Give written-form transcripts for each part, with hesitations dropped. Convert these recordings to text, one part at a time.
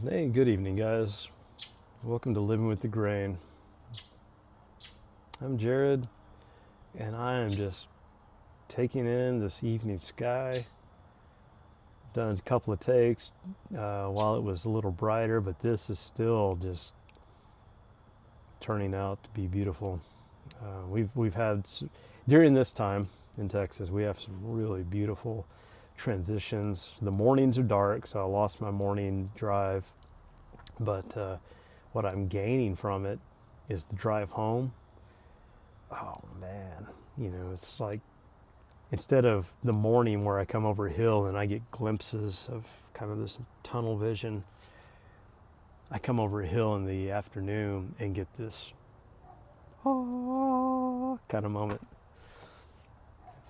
Hey, good evening, guys. Welcome to Living with the Grain. I'm Jared, and I am just taking in this evening sky. Done a couple of takes while it was a little brighter, but this is still just turning out to be beautiful. We've had during this time in Texas, we have some really beautiful transitions. The mornings are dark, so I lost my morning drive, but what I'm gaining from it is the drive home. Oh man, it's like instead of the morning where I come over a hill and I get glimpses of kind of this tunnel vision, I come over a hill in the afternoon and get this ah kind of moment.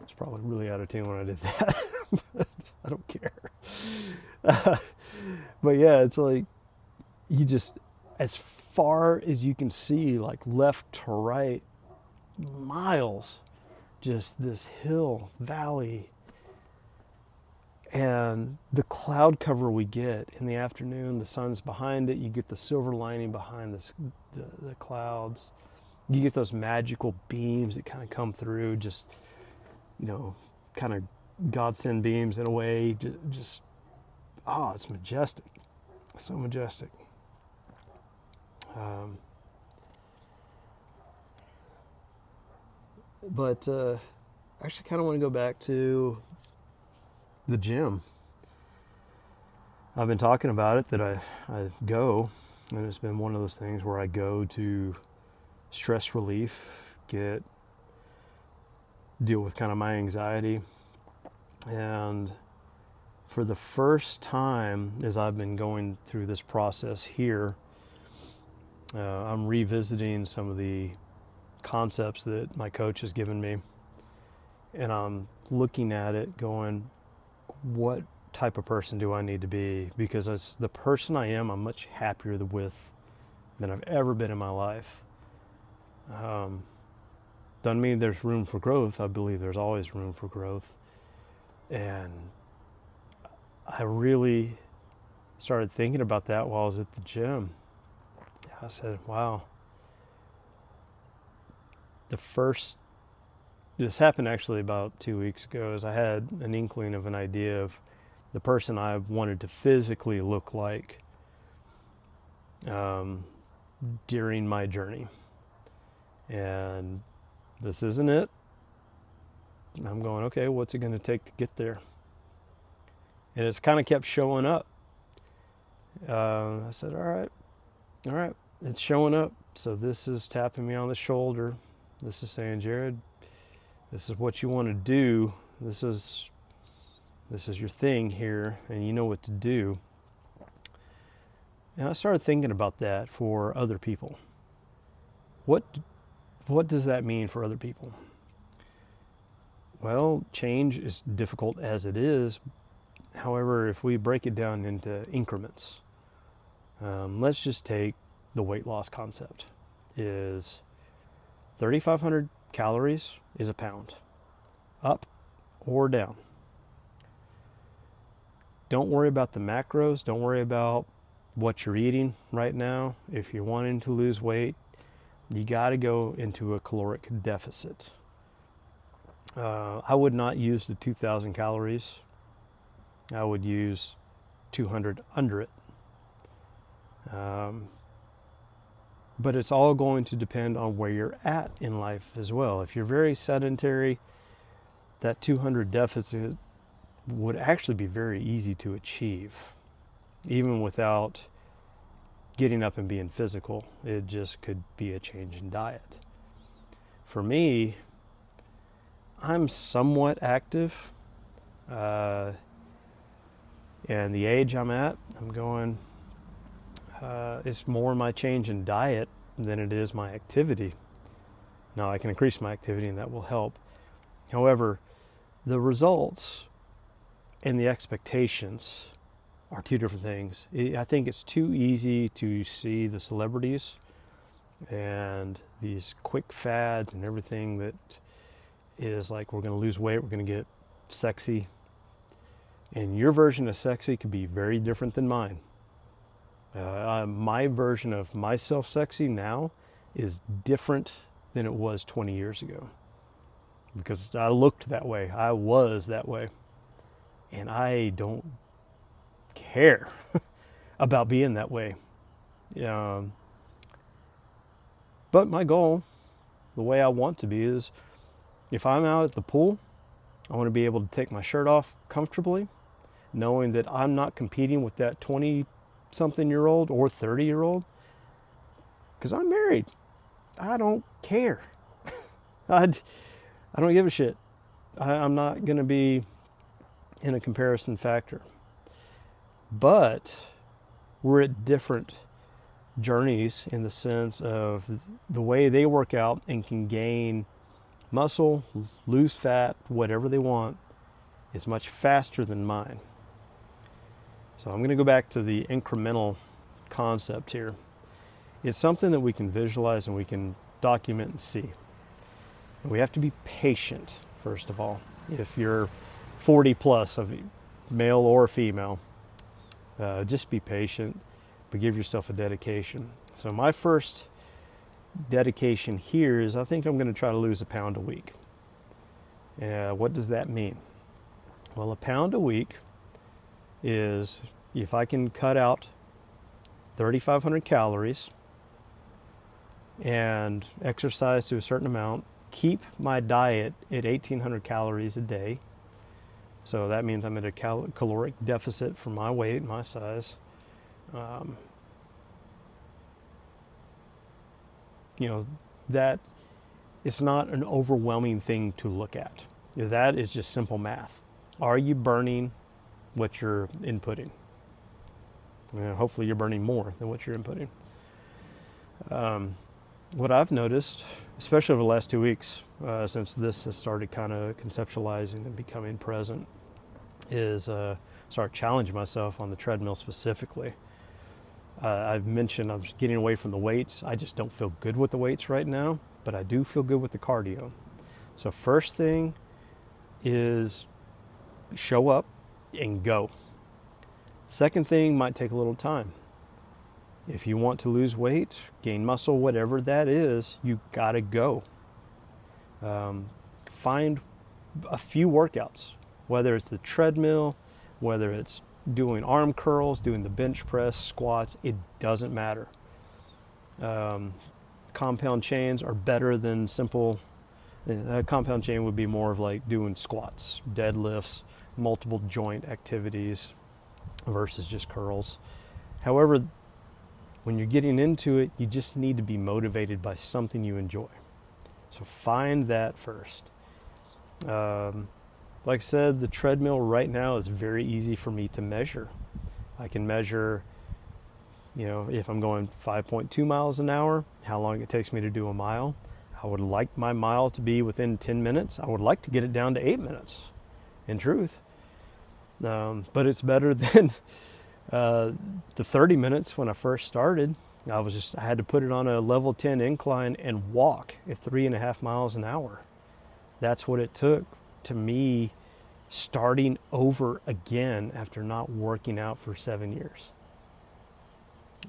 It's probably really out of tune when I did that, but I don't care. But yeah, it's like you just, as far as you can see, like left to right, miles, just this hill, valley, and the cloud cover we get in the afternoon, the sun's behind it, you get the silver lining behind the clouds, you get those magical beams that kind of come through, just, kind of godsend beams in a way, just, oh, it's majestic, so majestic. But I actually kind of want to go back to the gym. I've been talking about it, that I go, and it's been one of those things where I go to stress relief, deal with kind of my anxiety. And for the first time, as I've been going through this process here, I'm revisiting some of the concepts that my coach has given me, and I'm looking at it going, what type of person do I need to be? Because as the person I am, I'm much happier with than I've ever been in my life. Doesn't mean there's room for growth. I believe there's always room for growth. And I really started thinking about that while I was at the gym. I said, wow, this happened actually about 2 weeks ago, as I had an inkling of an idea of the person I wanted to physically look like during my journey. And this isn't it. I'm going, okay, what's it going to take to get there? And it's kind of kept showing up. I said, all right, it's showing up. So this is tapping me on the shoulder. This is saying, Jared, this is what you want to do. This is your thing here, and you know what to do. And I started thinking about that for other people. What does that mean for other people? Well, change is difficult as it is. However, if we break it down into increments, let's just take the weight loss concept. Is 3,500 calories is a pound, up or down. Don't worry about the macros. Don't worry about what you're eating right now. If you're wanting to lose weight, you got to go into a caloric deficit. I would not use the 2,000 calories. I would use 200 under it. But it's all going to depend on where you're at in life as well. If you're very sedentary, that 200 deficit would actually be very easy to achieve, even without getting up and being physical. It just could be a change in diet. For me, I'm somewhat active, and the age I'm at, I'm going, it's more my change in diet than it is my activity. Now I can increase my activity and that will help. However, the results and the expectations are two different things. I think it's too easy to see the celebrities and these quick fads and everything that is like, we're going to lose weight, we're going to get sexy. And your version of sexy could be very different than mine. My version of myself sexy now is different than it was 20 years ago, because I looked that way. I was that way. And I don't care about being that way. Um, but my goal, the way I want to be, is if I'm out at the pool, I want to be able to take my shirt off comfortably, knowing that I'm not competing with that 20-something-year-old or 30-year-old, because I'm married. I don't care. I don't give a shit. I'm not going to be in a comparison factor. But we're at different journeys in the sense of the way they work out and can gain muscle, lose fat, whatever they want, is much faster than mine. So I'm going to go back to the incremental concept here. It's something that we can visualize and we can document and see. We have to be patient, first of all. If you're 40 plus, of male or female, just be patient, but give yourself a dedication. So my first dedication here is I think I'm going to try to lose a pound a week. What does that mean? Well, a pound a week is if I can cut out 3,500 calories and exercise to a certain amount, keep my diet at 1,800 calories a day. So that means I'm at a caloric deficit for my weight, my size. That it's not an overwhelming thing to look at. That is just simple math. Are you burning what you're inputting? Hopefully you're burning more than what you're inputting. What I've noticed, especially over the last 2 weeks, since this has started kind of conceptualizing and becoming present, is start challenging myself on the treadmill specifically. I've mentioned I'm getting away from the weights. I just don't feel good with the weights right now, but I do feel good with the cardio. So first thing is show up and go. Second thing might take a little time. If you want to lose weight, gain muscle, whatever that is, you gotta go. Find a few workouts, whether it's the treadmill, whether it's doing arm curls, doing the bench press, squats, it doesn't matter. Compound chains are better than simple. A compound chain would be more of like doing squats, deadlifts, multiple joint activities versus just curls. However, when you're getting into it, you just need to be motivated by something you enjoy. So find that first. Like I said, the treadmill right now is very easy for me to measure. I can measure, if I'm going 5.2 miles an hour, how long it takes me to do a mile. I would like my mile to be within 10 minutes. I would like to get it down to 8 minutes, in truth. But it's better than the 30 minutes when I first started. I had to put it on a level 10 incline and walk at 3.5 miles an hour. That's what it took to me starting over again after not working out for 7 years.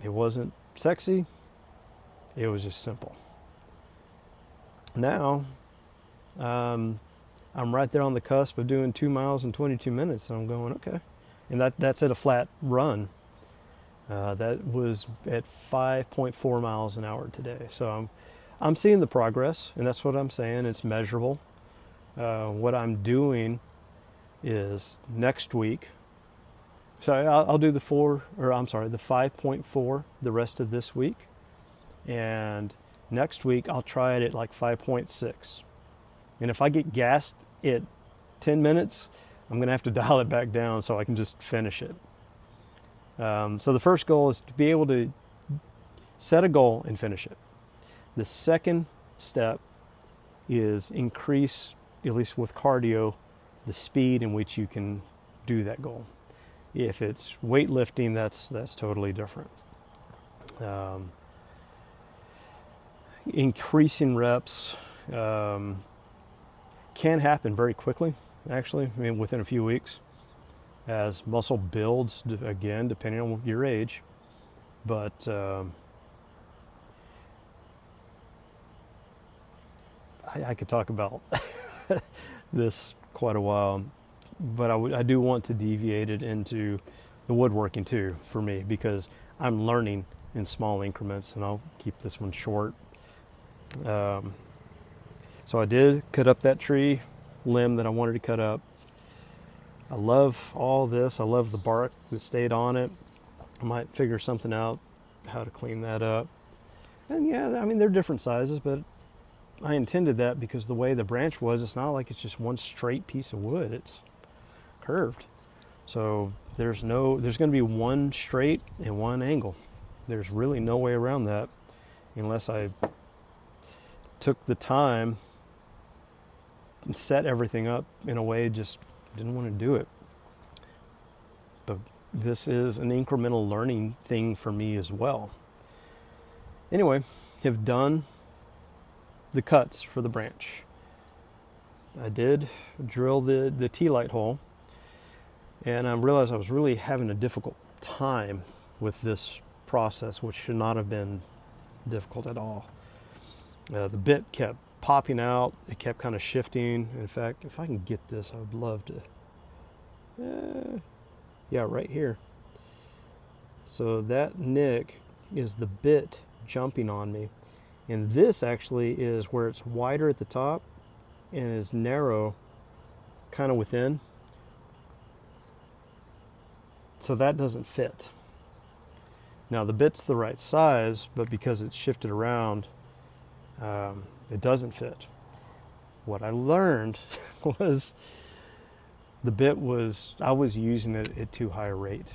It wasn't sexy. It was just simple. Now, I'm right there on the cusp of doing 2 miles in 22 minutes. And I'm going, okay. And that's at a flat run. That was at 5.4 miles an hour today. So I'm seeing the progress, and that's what I'm saying. It's measurable. What I'm doing is next week. So I'll do the 5.4 the rest of this week. And next week I'll try it at like 5.6. And if I get gassed at 10 minutes, I'm going to have to dial it back down so I can just finish it. So the first goal is to be able to set a goal and finish it. The second step is increase, at least with cardio, the speed in which you can do that goal. If it's weightlifting, that's totally different. Increasing reps can happen very quickly, actually, within a few weeks, as muscle builds, again, depending on your age. But I could talk about this quite a while, but I do want to deviate it into the woodworking too for me, because I'm learning in small increments, and I'll keep this one short. So I did cut up that tree limb that I wanted to cut up. I love all this. I love the bark that stayed on it. I might figure something out how to clean that up. And yeah, I mean, they're different sizes, but I intended that because the way the branch was, it's not like it's just one straight piece of wood. It's curved. So there's going to be one straight and one angle. There's really no way around that unless I took the time and set everything up in a way, just didn't want to do it. But this is an incremental learning thing for me as well. Anyway, have done the cuts for the branch. I did drill the T-light hole, and I realized I was really having a difficult time with this process, which should not have been difficult at all. The bit kept popping out. It kept kind of shifting. In fact, if I can get this, I would love to. Yeah, right here. So that nick is the bit jumping on me. And this actually is where it's wider at the top and is narrow kind of within. So that doesn't fit. Now the bit's the right size, but because it's shifted around, it doesn't fit. What I learned was I was using it at too high a rate,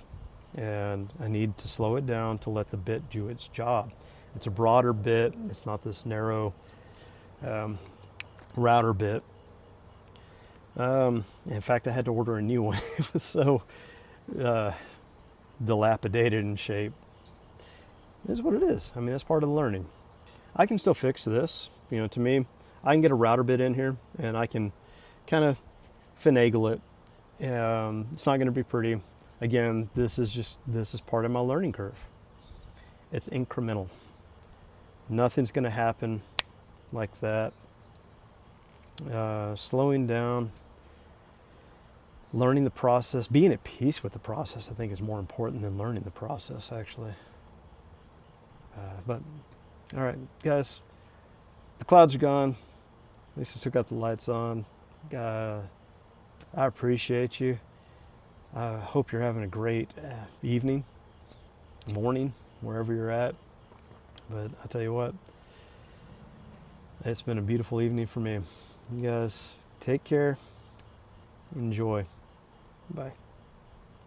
and I need to slow it down to let the bit do its job. It's a broader bit. It's not this narrow router bit. In fact, I had to order a new one. It was so dilapidated in shape. It is what it is. I mean, that's part of the learning. I can still fix this. You know, to me, I can get a router bit in here and I can kind of finagle it. It's not going to be pretty. Again, this is part of my learning curve. It's incremental. Nothing's going to happen like that. Slowing down, learning the process, being at peace with the process, I think is more important than learning the process, actually. But all right, guys, the clouds are gone. At least I still got the lights on. I appreciate you. I hope you're having a great evening, morning, wherever you're at. But I tell you what, it's been a beautiful evening for me. You guys take care. Enjoy. Bye.